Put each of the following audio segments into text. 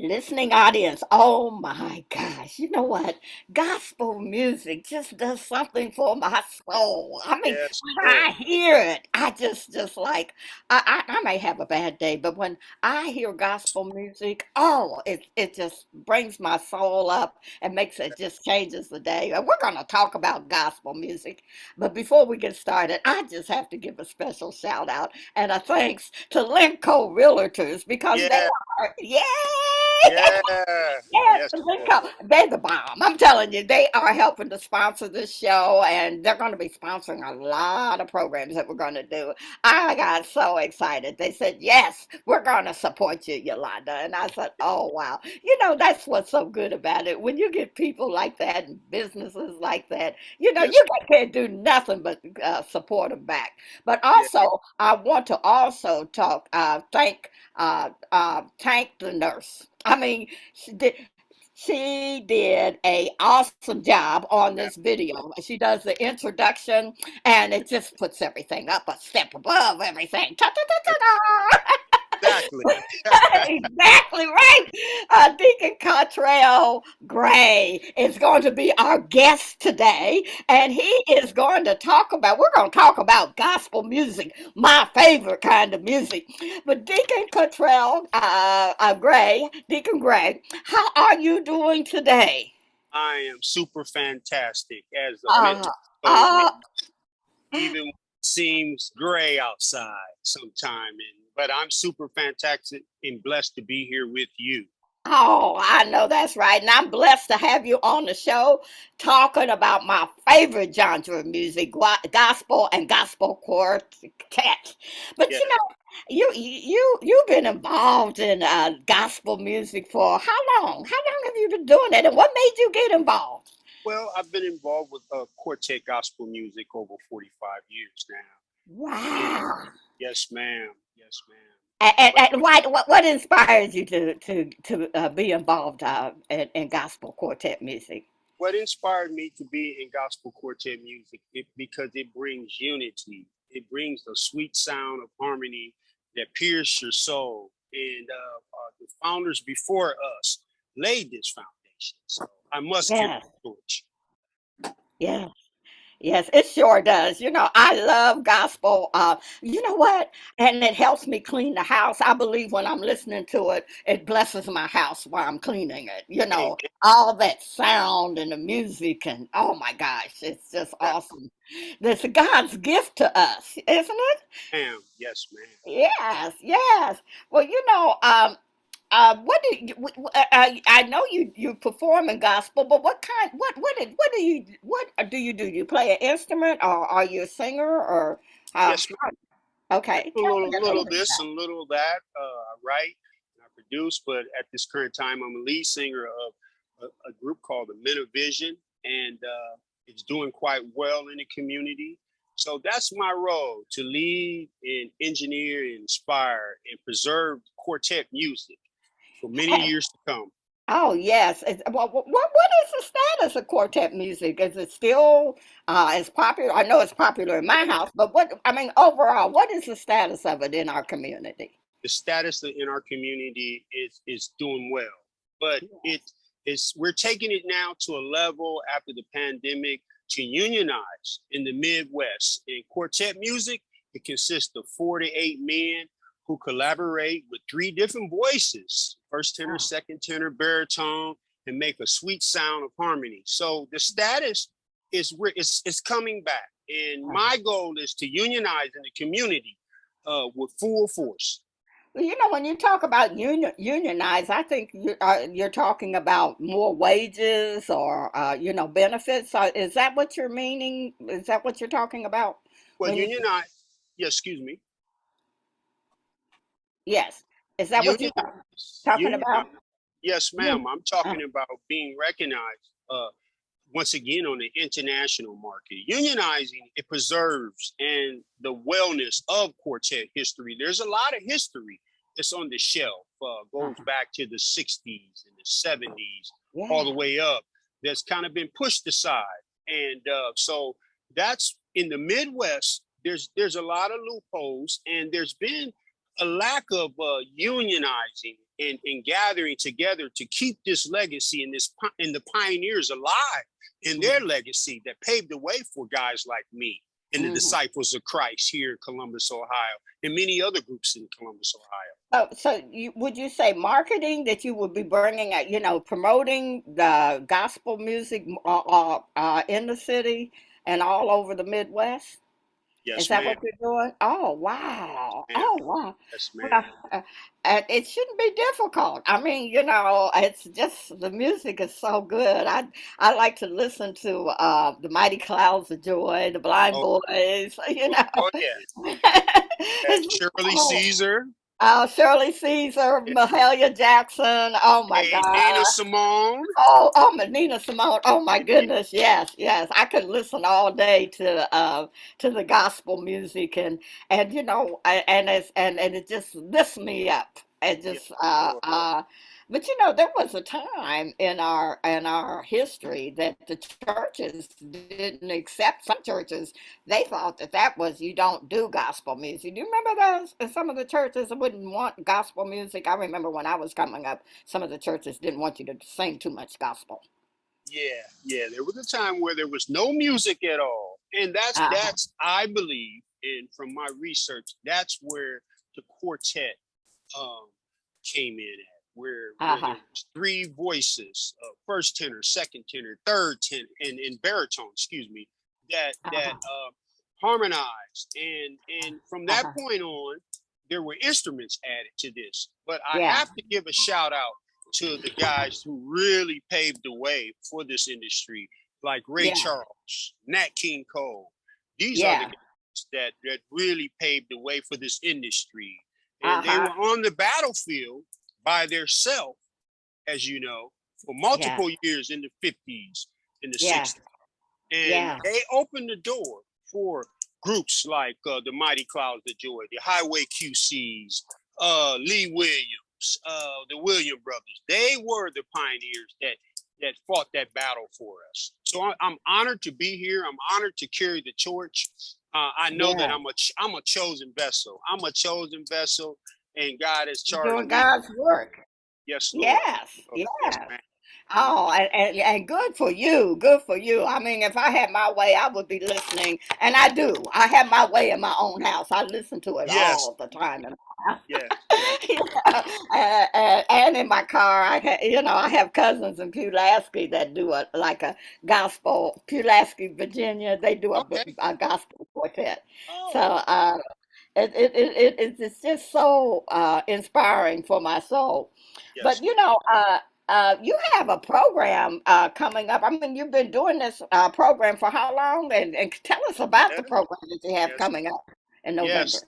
Listening audience, oh my gosh, you know what? Gospel music just does something for my soul. I mean, Yes, when Lord. I hear it, I just like I may have a bad day, but when I hear gospel music, oh, it just brings my soul up and makes it just changes the day. And we're gonna talk about gospel music, but before we get started, I just have to give a special shout out and a thanks to Linco Realtors because they Yeah, are, yay! yeah, Yes, yes, Lord. they're the bomb. I'm telling you, they are helping to sponsor this show, and they're going to be sponsoring a lot of programs that we're going to do. I got so excited. They said, "Yes, we're going to support you, Yolanda," and I said, "Oh wow!" You know, that's what's so good about it. When you get people like that and businesses like that, you know, Yes, you can't do nothing but support them back. But yeah, also, I want to also thank the nurse. I mean, she did a awesome job on yeah, this video. She does the introduction, and it just puts everything up a step above everything. Ta, ta, ta, ta, ta. exactly. Exactly right. Deacon Cartrell Gray is going to be our guest today, and he is going to talk about, we're going to talk about gospel music, my favorite kind of music. But Deacon Cartrell Gray, Deacon Gray, how are you doing today? I am super fantastic, as a Uh, mentor told me, uh, even when it seems gray outside sometime. But I'm super fantastic and blessed to be here with you. Oh, I know that's right. And I'm blessed to have you on the show talking about my favorite genre of music, gospel and gospel quartet. But Yeah. you know, you've been involved in gospel music for how long? How long have you been doing that? And what made you get involved? Well, I've been involved with quartet gospel music over 45 years now. And Wow. yes, ma'am. Yes, ma'am. And why, what inspires you to be involved in gospel quartet music? What inspired me to be in gospel quartet music because it brings unity. It brings the sweet sound of harmony that pierces your soul. And the founders before us laid this foundation. So I must carry Yes, the torch. yes. Yes, it sure does. You know, I love gospel. You know what? And it helps me clean the house. I believe when I'm listening to it, it blesses my house while I'm cleaning it. You know, Amen. all that sound and the music, and oh my gosh, it's just awesome. This God's gift to us, isn't it? Ma'am. Yes, ma'am. Yes, yes. Well, you know, what do you, I know you perform in gospel, but what kind, what do you do? You play an instrument, or are you a singer, or uh, Yes, ma'am. I okay, do a tell me little, a little little bit this about and little that. I write and I produce, but at this current time, I'm a lead singer of a group called the Men of Vision, and it's doing quite well in the community. So that's my role to lead and engineer, and inspire, and preserve quartet music for many it. years to come. Oh yes. Well, what is the status of quartet music? Is it still as popular? I know it's popular in my house, but what I mean overall, what is the status of it in our community? The status in our community is doing well, but we're taking it now to a level after the pandemic to unionize in the Midwest. In quartet music, it consists of 4 to 8 men who collaborate with three different voices: first tenor, Oh, second tenor, baritone, and make a sweet sound of harmony. So the status is coming back, and oh. my goal is to unionize in the community with full force. Well, you know, when you talk about unionize, I think you're talking about more wages or you know benefits. Is that what you're meaning? Is that what you're talking about Well, when you? unionize, yeah, excuse me, Yes, is that what you're unionize, talking unionize. about? Yes, Yeah. ma'am. I'm Uh, talking about being recognized once again on the international market. Unionizing, it preserves and the wellness of quartet history. There's a lot of history that's on the shelf. Goes uh, back to the 60s and the 70s, all yeah. the way up. That's kind of been pushed aside, and so that's in the Midwest. There's a lot of loopholes, and there's been a lack of unionizing and gathering together to keep this legacy and and the pioneers alive in their legacy that paved the way for guys like me and the Mm-hmm. disciples of Christ here in Columbus, Ohio, and many other groups in Columbus, Ohio. So would you say marketing that you would be bringing, promoting the gospel music in the city and all over the Midwest? Is Yes, that ma'am. what you're doing? Oh, Yes, wow. ma'am. Oh, wow. Yes, ma'am. Well, it shouldn't be difficult. I mean, it's just the music is so good. I like to listen to the Mighty Clouds of Joy, the Blind Oh, Boys, you oh, know. oh yeah. It's, Shirley oh, Caesar. Shirley Caesar, Yeah. Mahalia Jackson. Oh my Hey, Nina God. Simone. Oh, Nina Simone. Oh my goodness. Yes, yes. I could listen all day to the gospel music and it just lifts me up. It Yes, just Lord. but there was a time in our history that the churches didn't accept. Some churches, they thought that was, you don't do gospel music. Do you remember those? And some of the churches wouldn't want gospel music. I remember when I was coming up, some of the churches didn't want you to sing too much gospel. Yeah, yeah. There was a time where there was no music at all, and Uh-huh, that's I believe, and from my research, that's where the quartet um, came in at, where uh-huh, there was three voices, first tenor, second tenor, third tenor, and baritone. Excuse me, that uh-huh, harmonized, and from that uh-huh. point on, there were instruments added to this. But I Yeah, have to give a shout out to the guys who really paved the way for this industry, like Ray yeah, Charles, Nat King Cole. These are the yeah. guys that really paved the way for this industry. And they Uh-huh. were on the battlefield by themselves, as you know, for Yeah, multiple years in the 50s and the yeah, 60s. And yeah. they opened the door for groups like the Mighty Clouds of Joy, the Highway QCs, Lee Williams, the William brothers. They were the pioneers that fought that battle for us. So I'm honored to be here. I'm honored to carry the torch. I know that Yeah. I'm a chosen vessel. I'm a chosen vessel, and God has You're charged doing me. God's work. Yes, Lord. Yes, Oh, yes, yes. man. Yes. Oh, and good for you. Good for you. I mean, if I had my way, I would be listening. And I do. I have my way in my own house. I listen to it Yes. all the time. Yes. Yes. You know, and in my car, I have cousins in Pulaski that do a gospel, Pulaski, Virginia. They do Okay. a gospel quartet. So Oh, it's just so inspiring for my soul. yes, But you have a program coming up. I mean, you've been doing this program for how long? And tell us about yes, the program that you have yes, coming up in November. yes.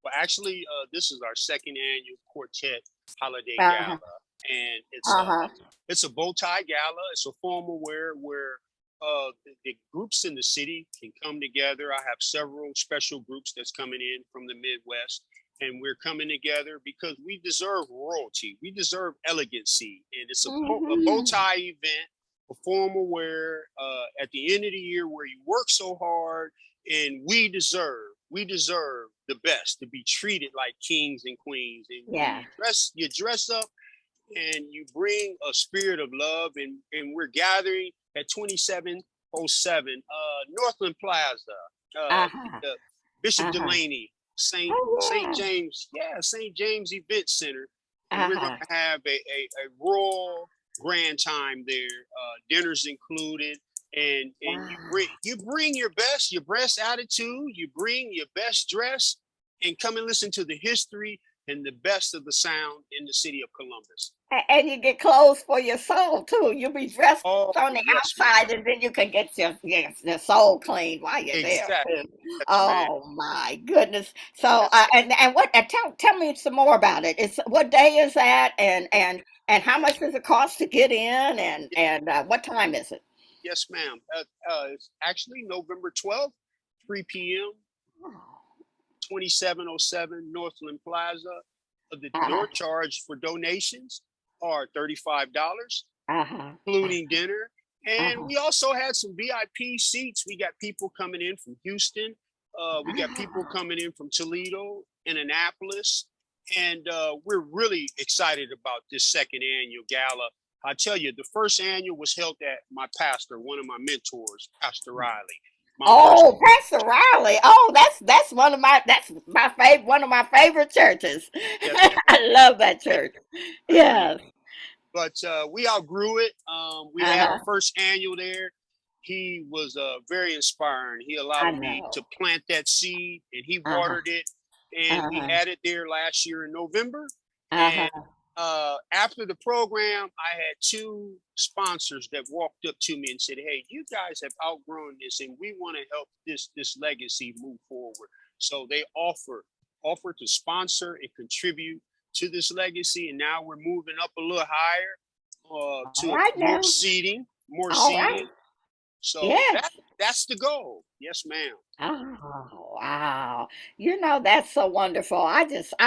Well, actually, this is our second annual quartet holiday Uh-huh. gala, and Uh-huh. it's a bow tie gala. It's a formal wear where the groups in the city can come together. I have several special groups that's coming in from the Midwest, and we're coming together because we deserve royalty. We deserve elegancy, and it's a bow Hmm. tie event, a formal wear at the end of the year where you work so hard, and we deserve the best to be treated like kings and queens. And Yeah. you dress up and you bring a spirit of love, and we're gathering at 2707 Northland Plaza, Uh-huh. the Bishop Uh-huh. Delaney, St. Oh, James, yeah, St. James Event Center, and yeah. we're going Uh-huh. to have a royal grand time there. Dinners included, and Wow. you bring your best attitude, you bring your best dress, and come and listen to the history and the best of the sound in the city of Columbus. And you get clothes for your soul too. You'll be dressed Oh, on the yes, ma'am. outside, and then you can get your soul cleaned while you're there Exactly. too. Yes, ma'am. Oh my goodness! So, Yes. and what? Tell me some more about it. It's what day is that, and how much does it cost to get in, and what time is it? Yes, ma'am. It's actually November 12th, 3 p.m., Oh, 2707 Northland Plaza. The uh-huh, door charge for donations are $35, uh-huh, including dinner. And uh-huh, we also had some VIP seats. We got people coming in from Houston. We got people uh-huh. coming in from Toledo and Annapolis. And we're really excited about this second annual gala. I tell you, the first annual was held at my pastor, one of my mentors, Pastor Riley, Mount Mercy. Oh, Pastor Riley. Oh, that's my favorite one of my favorite churches. Yes, I love that yes, church. I agree. Yes. But we outgrew it. We had our Uh-huh. first annual there. He was very inspiring. He I allowed me know. to plant that seed, and he Uh-huh. watered it. And we Uh-huh. had it there last year in November. And Uh-huh. after the program, I had two sponsors that walked up to me and said, "Hey, you guys have outgrown this, and we want to help this legacy move forward." So they offered to sponsor and contribute to this legacy, and now we're moving up a little higher All to right more now. seating, more All right. seating. So Yes. that's the goal. Yes, ma'am. Oh, wow. That's so wonderful. I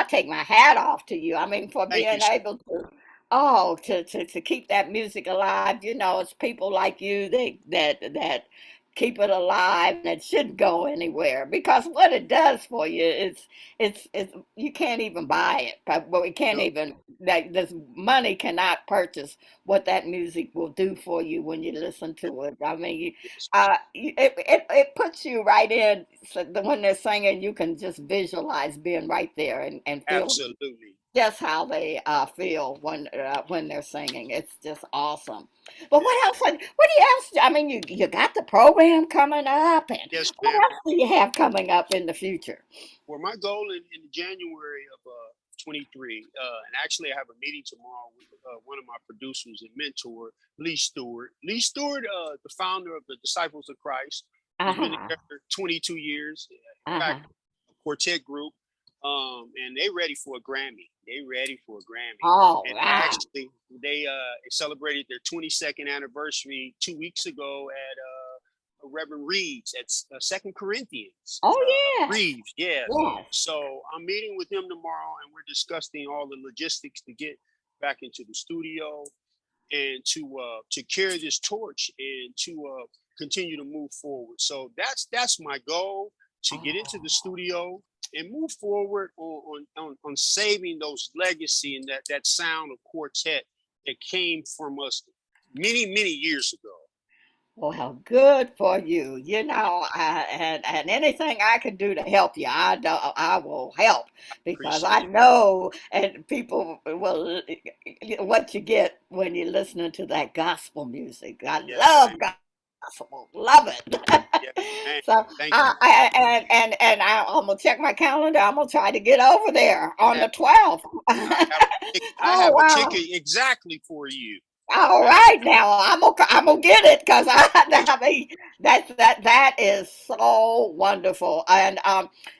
take my hat off to you. I mean, for Thank you, being sir. able to, oh, to keep that music alive. It's people like you that keep it alive and it shouldn't go anywhere because what it does for you is it's you can't even buy it. But we can't No, even that this money cannot purchase what that music will do for you when you listen yes, to it. I mean, yes, it puts you right in. So when they're singing, you can just visualize being right there and feel absolutely. just how they feel when they're singing. It's just awesome. But what else? What do you else? I mean, you got the program coming up, and Yes, what ma'am. else do you have coming up in the future? Well, my goal in January of 23, and actually I have a meeting tomorrow with one of my producers and mentor, Lee Stewart. Lee Stewart, the founder of the Disciples of Christ, Uh he's been huh. together 22 years. Uh In fact, huh. a quartet group, and they ready for a Grammy. They ready for a Grammy. Oh And wow. actually, they celebrated their 22nd anniversary 2 weeks ago at Reverend Reeves at Second Corinthians. Oh yes. Reeves, yes. Yes. So I'm meeting with him tomorrow, and we're discussing all the logistics to get back into the studio and to carry this torch and to continue to move forward. So that's my goal, to get into the Oh. studio and move forward on saving those legacy and that sound of quartet that came from us many years ago. Well, good for you. Yeah, And anything I can do to help you, I will help because I appreciate it. know and people will what you get when you're listening to that gospel music. I Yes, love ma'am. gospel, love it. Yes, ma'am. So Thank you. I'm gonna check my calendar. I'm gonna try to get over there on the 12th. I Oh have a wow. ticket exactly for you. All I have right, now I'm gonna get it because yes, I mean that is so wonderful. And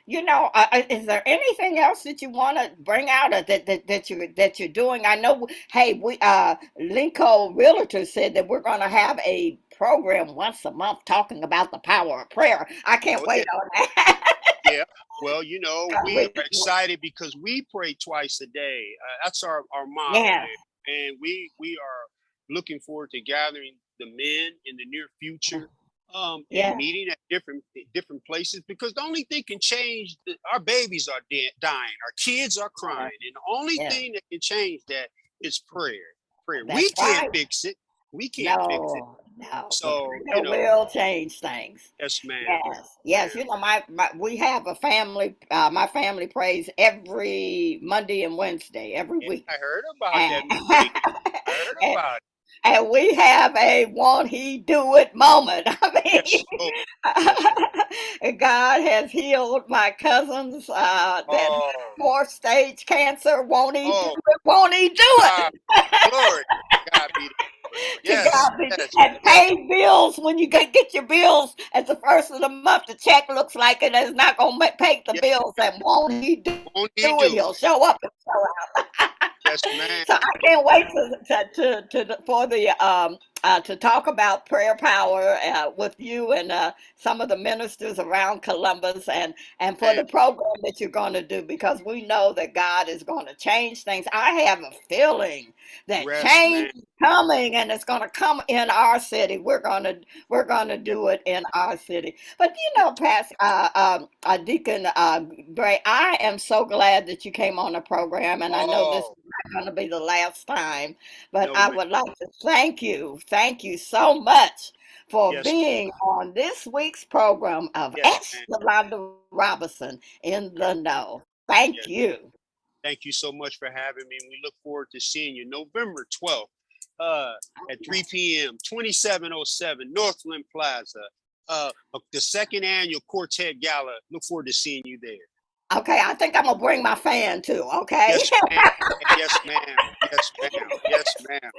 is there anything else that you want to bring out that you're doing? I know. Hey, we Linco Realtor said that we're gonna have a program once a month talking about the power of prayer. I can't oh yeah, wait on that. yeah. Well, we are We- excited because we pray twice a day. That's our motto yeah, there, and we are looking forward to gathering the men in the near future, and yeah, meeting at different places, because the only thing can change our babies are dying, our kids are yeah, crying, and the only yeah. thing that can change that is prayer. Prayer. We That's can't right. fix it. We can't fix it. No, no, but So prayer will change things. yes, ma'am. Yes, Yes, yes. ma'am. We have a family. My family prays every Monday and Wednesday every Yeah, week, I heard about and, that meeting. I heard and about it. and we have a "won't he do it" moment. Yes, Lord. Yes, Lord. God has healed my cousin's that Oh, fourth stage cancer. Won't he do oh, it? Won't he do God, it? glory. God be the glory. To Yes, God be yes, and yes. pay bills when you get your bills at the first of the month. The check looks like it is not going to pay the Yeah, bills, and won't he do it? won't He'll he show do up it? and show out. Yes, Yes, ma'am. So I can't wait for the to talk about prayer power with you and some of the ministers around Columbus, and for Man, the program that you're going to do, because we know that God is going to change things. I have a feeling that yes, change ma'am. is coming, and it's going to come in our city. We're gonna Yeah. do it in our city. But Pastor Deacon Gray, I am so glad that you came on the program, and I know this Oh, is not going to be the last time. But no, I ma'am. would like to thank you so much for Yes, being on this week's program of yes, Ask ma'am. Yolanda Robinson in Yes, the Know. Thank yes. you. Thank you so much for having me. We look forward to seeing you November 12th uh, at 3 p.m., 2707 Northland Plaza, the second annual Quartet Gala. Look forward to seeing you there. Okay, I think I'm gonna bring my fan too. Okay. Yes, ma'am. Yes, ma'am. Yes, ma'am. Yes, ma'am.